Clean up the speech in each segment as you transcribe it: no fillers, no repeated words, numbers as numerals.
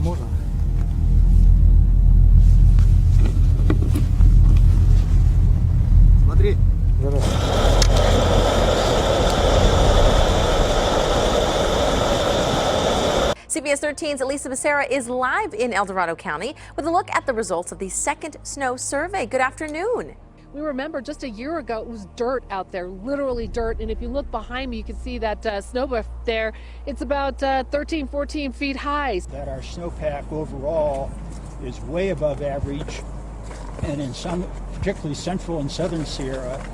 Можно? Смотри. Да-да. CBS 13's Elisa Becerra is live in El Dorado County with a look at the results of the second snow survey. Good afternoon. We remember just a year ago it was dirt out there, literally dirt. And if you look behind me, you can see that snowdrift there. It's about 13, 14 feet high. That our snowpack overall is way above average. And in some, particularly central and southern Sierra,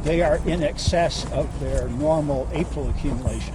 they are in excess of their normal April accumulation.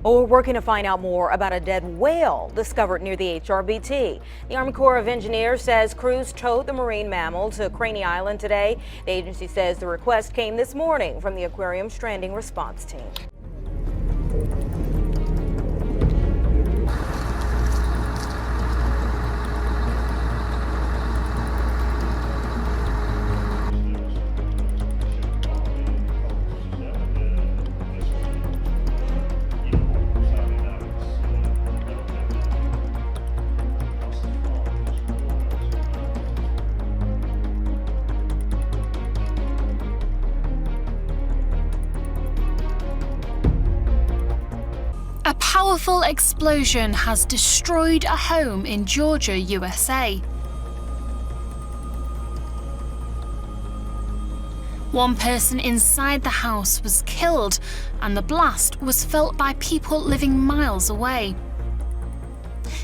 Well, we're working to find out more about a dead whale discovered near the HRBT. The Army Corps of Engineers says crews towed the marine mammal to Craney Island today. The agency says the request came this morning from the aquarium stranding response team. A powerful explosion has destroyed a home in Georgia, USA. One person inside the house was killed, and the blast was felt by people living miles away.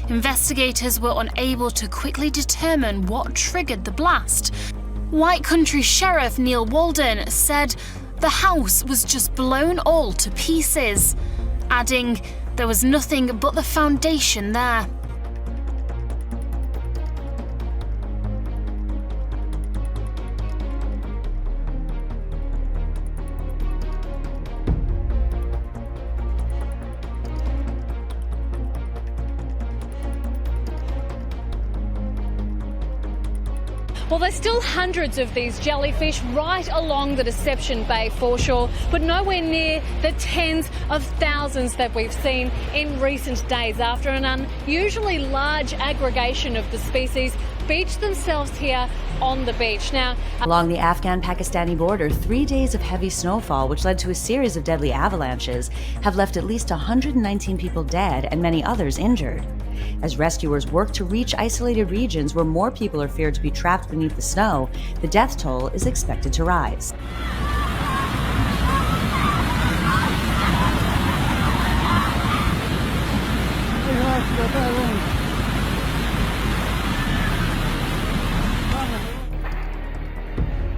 Investigators were unable to quickly determine what triggered the blast. White Country Sheriff Neil Walden said the house was just blown all to pieces, adding there was nothing but the foundation there. Well, there's still hundreds of these jellyfish right along the Deception Bay foreshore, but nowhere near the tens of thousands that we've seen in recent days after an unusually large aggregation of the species beached themselves here on the beach. Now, along the Afghan-Pakistani border, 3 days of heavy snowfall, which led to a series of deadly avalanches, have left at least 119 people dead and many others injured. As rescuers work to reach isolated regions where more people are feared to be trapped beneath the snow, the death toll is expected to rise.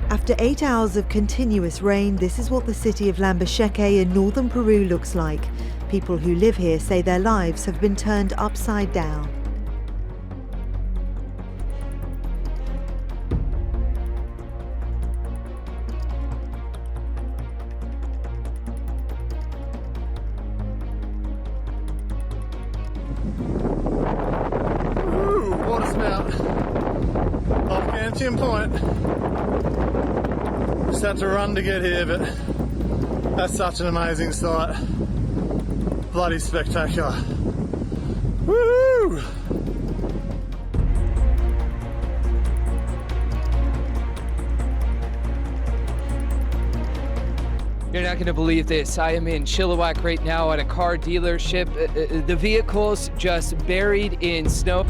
After 8 hours of continuous rain, this is what the city of Lambayeque in northern Peru looks like. People who live here say their lives have been turned upside down. Ooh, water spout off Ganthian Point. Just had to run to get here, but that's such an amazing sight. Bloody spectacular. Woo! You're not going to believe this. I am in Chilliwack right now at a car dealership. The vehicle's just buried in snow.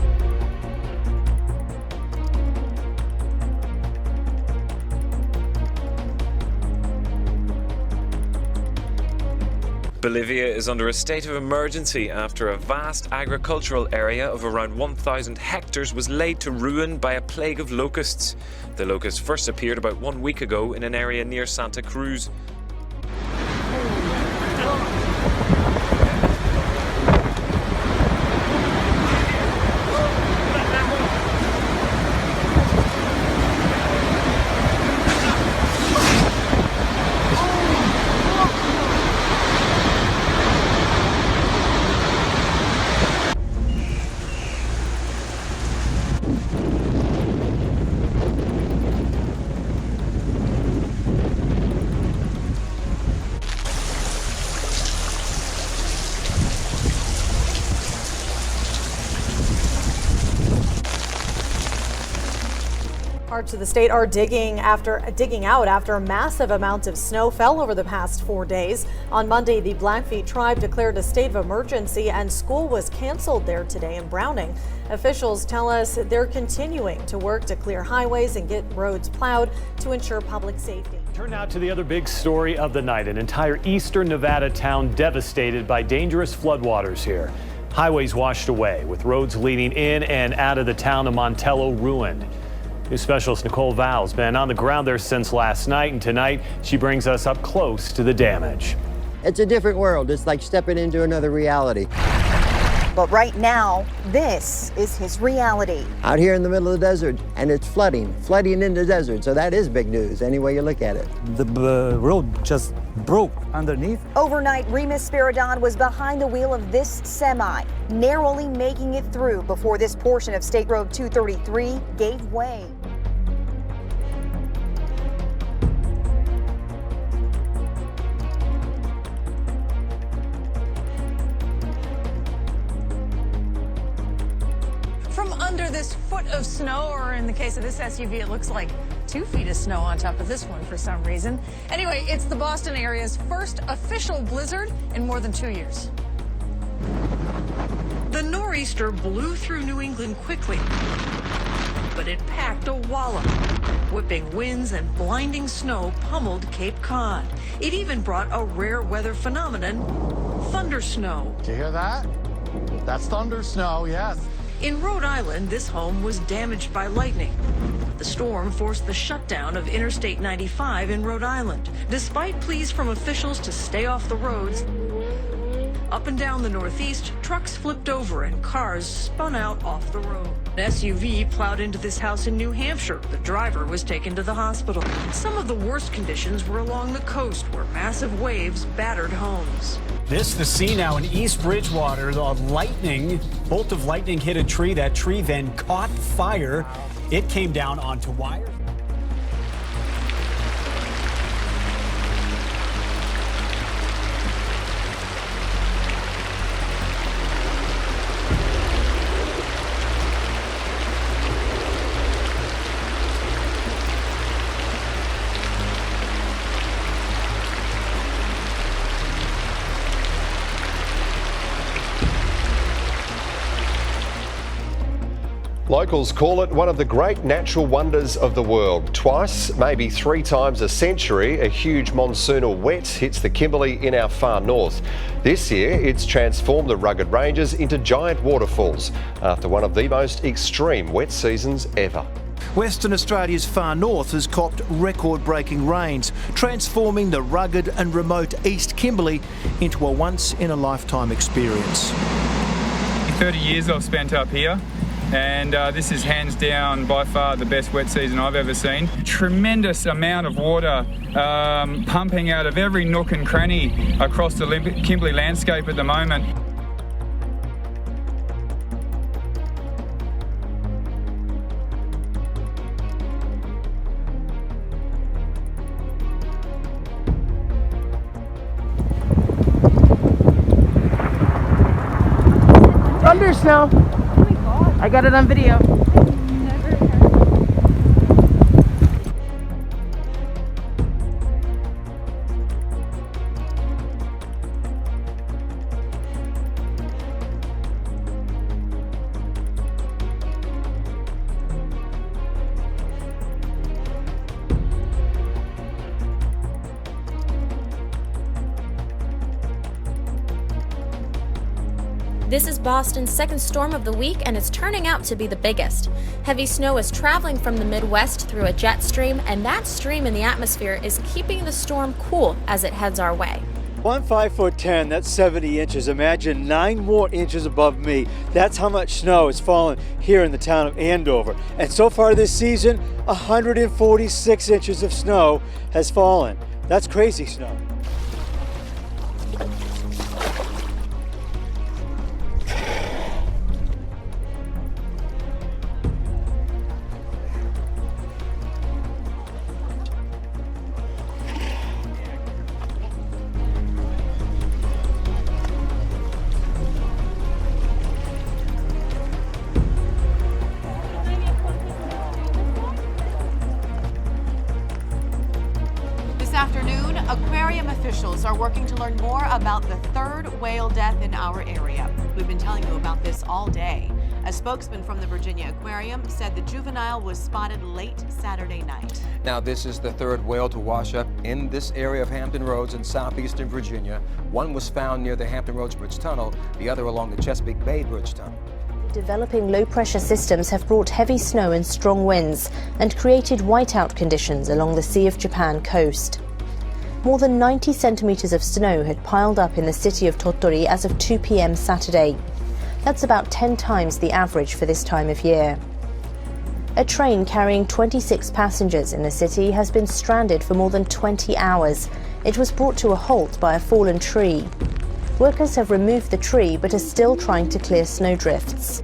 Bolivia is under a state of emergency after a vast agricultural area of around 1,000 hectares was laid to ruin by a plague of locusts. The locusts first appeared about 1 week ago in an area near Santa Cruz. Parts of the state are digging out after massive amounts of snow fell over the past 4 days. On Monday, the Blackfeet tribe declared a state of emergency and school was canceled there today in Browning. Officials tell us they're continuing to work to clear highways and get roads plowed to ensure public safety. Turn now to the other big story of the night. An entire eastern Nevada town devastated by dangerous floodwaters here. Highways washed away, with roads leading in and out of the town of Montello ruined. News specialist Nicole Val's been on the ground there since last night, and tonight she brings us up close to the damage. It's a different world. It's like stepping into another reality. But right now, this is his reality. Out here in the middle of the desert, and it's flooding in the desert. So that is big news, any way you look at it. The road just broke underneath. Overnight, Remus Spiridon was behind the wheel of this semi, narrowly making it through before this portion of State Road 233 gave way. From under this foot of snow, or in the case of this SUV, it looks like 2 feet of snow on top of this one for some reason. Anyway, it's the Boston area's first official blizzard in more than 2 years. The nor'easter blew through New England quickly, but it packed a wallop. Whipping winds and blinding snow pummeled Cape Cod. It even brought a rare weather phenomenon, thunder snow. Do you hear that? That's thunder snow, yes. In Rhode Island, this home was damaged by lightning. The storm forced the shutdown of Interstate 95 in Rhode Island. Despite pleas from officials to stay off the roads, up and down the Northeast, trucks flipped over and cars spun out off the road. An SUV plowed into this house in New Hampshire. The driver was taken to the hospital. Some of the worst conditions were along the coast, where massive waves battered homes. This, the scene now in East Bridgewater. The bolt of lightning hit a tree. That tree then caught fire. It came down onto wires. Locals call it one of the great natural wonders of the world. Twice, maybe 3 times a century, a huge monsoonal wet hits the Kimberley in our far north. This year, it's transformed the rugged ranges into giant waterfalls after one of the most extreme wet seasons ever. Western Australia's far north has copped record-breaking rains, transforming the rugged and remote East Kimberley into a once-in-a-lifetime experience. 30 years I've spent up here. And this is hands down by far the best wet season I've ever seen. Tremendous amount of water pumping out of every nook and cranny across the Kimberley landscape at the moment. Thunder snow. I got it on video. This is Boston's second storm of the week, and it's turning out to be the biggest. Heavy snow is traveling from the Midwest through a jet stream, and that stream in the atmosphere is keeping the storm cool as it heads our way. I'm 5'10", that's 70 inches. Imagine 9 more inches above me. That's how much snow has fallen here in the town of Andover. And so far this season, 146 inches of snow has fallen. That's crazy snow. afternoon, aquarium officials are working to learn more about the third whale death in our area. We've been telling you about this all day. A spokesman from the Virginia Aquarium said the juvenile was spotted late Saturday night. Now, this is the third whale to wash up in this area of Hampton Roads in southeastern Virginia. One was found near the Hampton Roads Bridge Tunnel, the other along the Chesapeake Bay Bridge Tunnel. Developing low-pressure systems have brought heavy snow and strong winds and created whiteout conditions along the Sea of Japan coast. More than 90 centimetres of snow had piled up in the city of Tottori as of 2 p.m. Saturday. That's about 10 times the average for this time of year. A train carrying 26 passengers in the city has been stranded for more than 20 hours. It was brought to a halt by a fallen tree. Workers have removed the tree but are still trying to clear snowdrifts.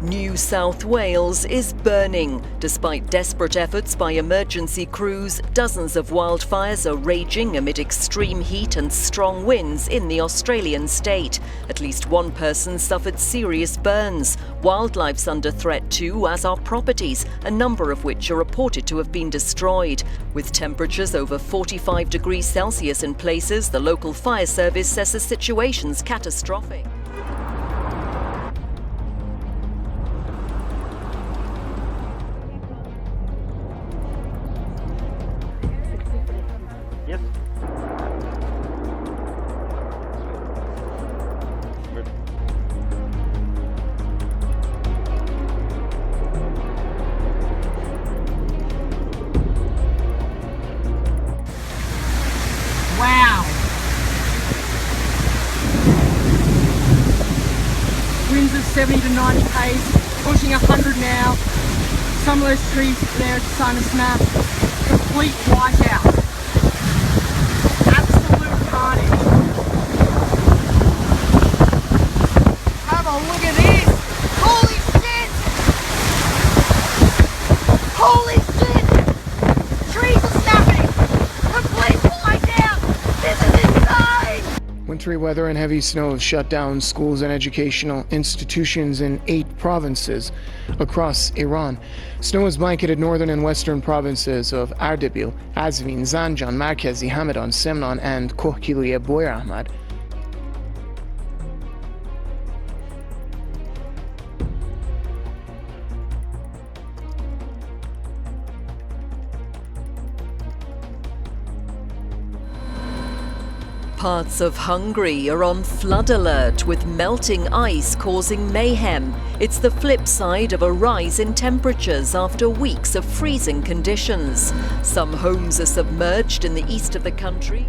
New South Wales is burning. Despite desperate efforts by emergency crews, dozens of wildfires are raging amid extreme heat and strong winds in the Australian state. At least one person suffered serious burns. Wildlife's under threat too, as are properties, a number of which are reported to have been destroyed. With temperatures over 45 degrees Celsius in places, the local fire service says the situation's catastrophic. Wow! Winds of 70 to 90 k's, pushing 100 now. Some of those trees there are starting to snap. Complete whiteout. Absolute carnage. Have a look at this! Holy shit! Holy shit! Trees are snapping! Complete whiteout! This is insane! Wintry weather and heavy snow have shut down schools and educational institutions in 8 provinces across Iran. Snow has blanketed northern and western provinces of Ardabil, Azvin, Zanjan, Markazi, Hamadan, Semnan, and Kohkiliye Boyar Ahmad. Parts of Hungary are on flood alert, with melting ice causing mayhem. It's the flip side of a rise in temperatures after weeks of freezing conditions. Some homes are submerged in the east of the country.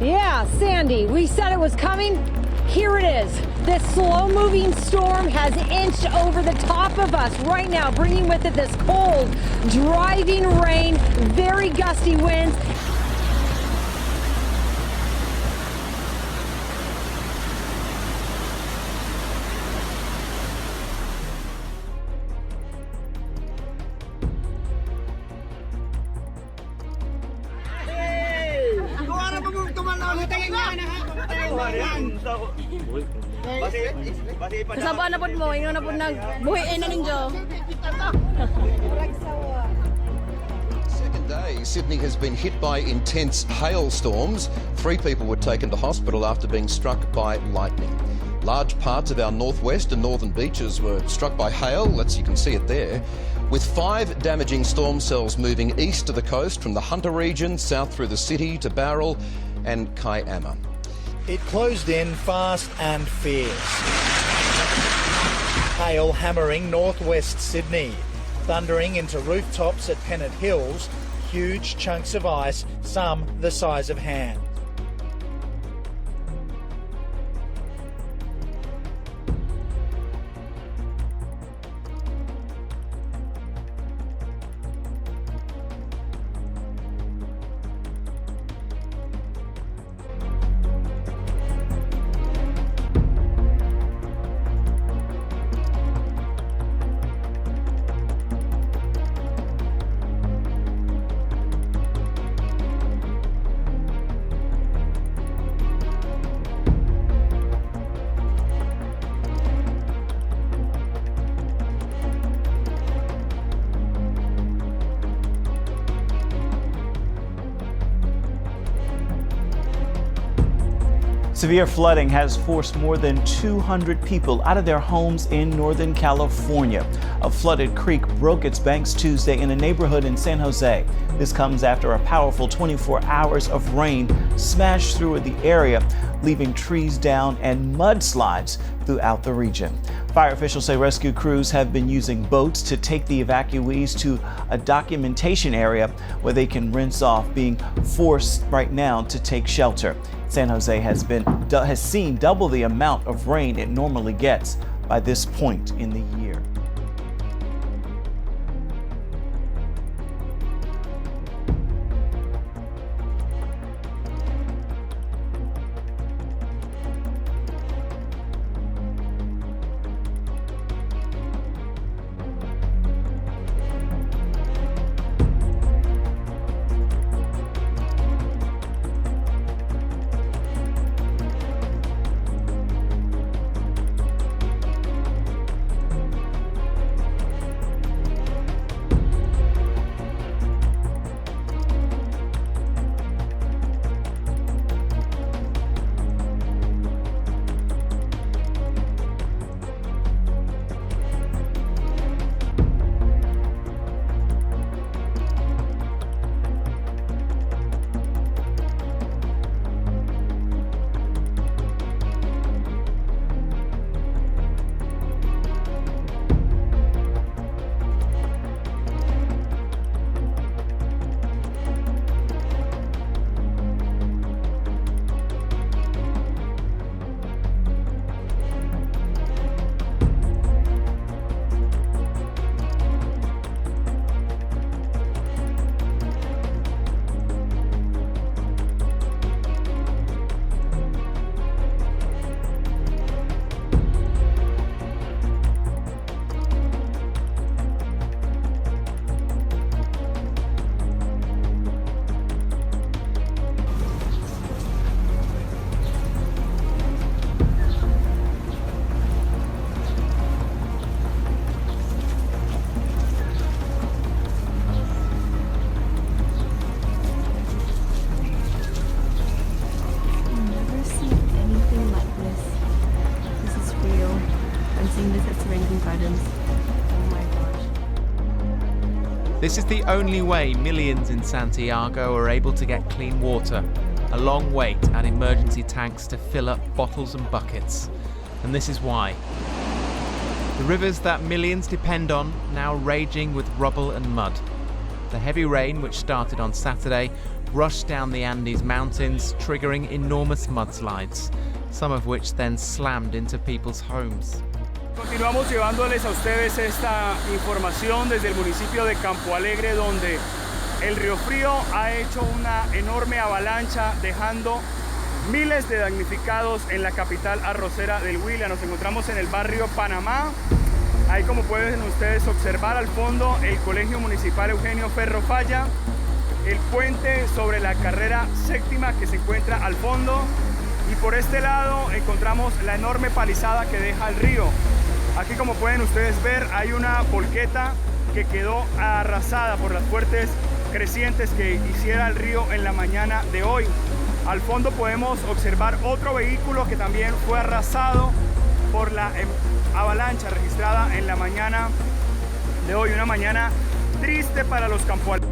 Yeah, Sandy, we said it was coming. Here it is. This slow-moving storm has inched over the top of us right now, bringing with it this cold, driving rain, very gusty winds. Kasabaan na po mo, ingon na po nagbuhiin na ninyo. Second day, Sydney has been hit by intense hailstorms. 3 people were taken to hospital after being struck by lightning. Large parts of our northwest and northern beaches were struck by hail, as you can see it there, with 5 damaging storm cells moving east to the coast from the Hunter region, south through the city to Bowral and Kiama. It closed in fast and fierce. Hail hammering northwest Sydney, thundering into rooftops at Pennant Hills, huge chunks of ice, some the size of hands. Severe flooding has forced more than 200 people out of their homes in Northern California. A flooded creek broke its banks Tuesday in a neighborhood in San Jose. This comes after a powerful 24 hours of rain smashed through the area, leaving trees down and mudslides throughout the region. Fire officials say rescue crews have been using boats to take the evacuees to a documentation area where they can rinse off, being forced right now to take shelter. San Jose has seen double the amount of rain it normally gets by this point in the year. This is the only way millions in Santiago are able to get clean water. A long wait at emergency tanks to fill up bottles and buckets. And this is why. The rivers that millions depend on now raging with rubble and mud. The heavy rain, which started on Saturday, rushed down the Andes Mountains, triggering enormous mudslides. some of which then slammed into people's homes. Continuamos llevándoles a ustedes esta información desde el municipio de Campo Alegre, donde el río Frío ha hecho una enorme avalancha, dejando miles de damnificados en la capital arrocera del Huila. Nos encontramos en el barrio Panamá. Ahí, como pueden ustedes observar al fondo, el Colegio Municipal Eugenio Ferro Falla, el puente sobre la carrera séptima que se encuentra al fondo, y por este lado encontramos la enorme palizada que deja el río. Aquí, como pueden ustedes ver, hay una volqueta que quedó arrasada por las fuertes crecientes que hiciera el río en la mañana de hoy. Al fondo podemos observar otro vehículo que también fue arrasado por la avalancha registrada en la mañana de hoy. Una mañana triste para los campoaleños.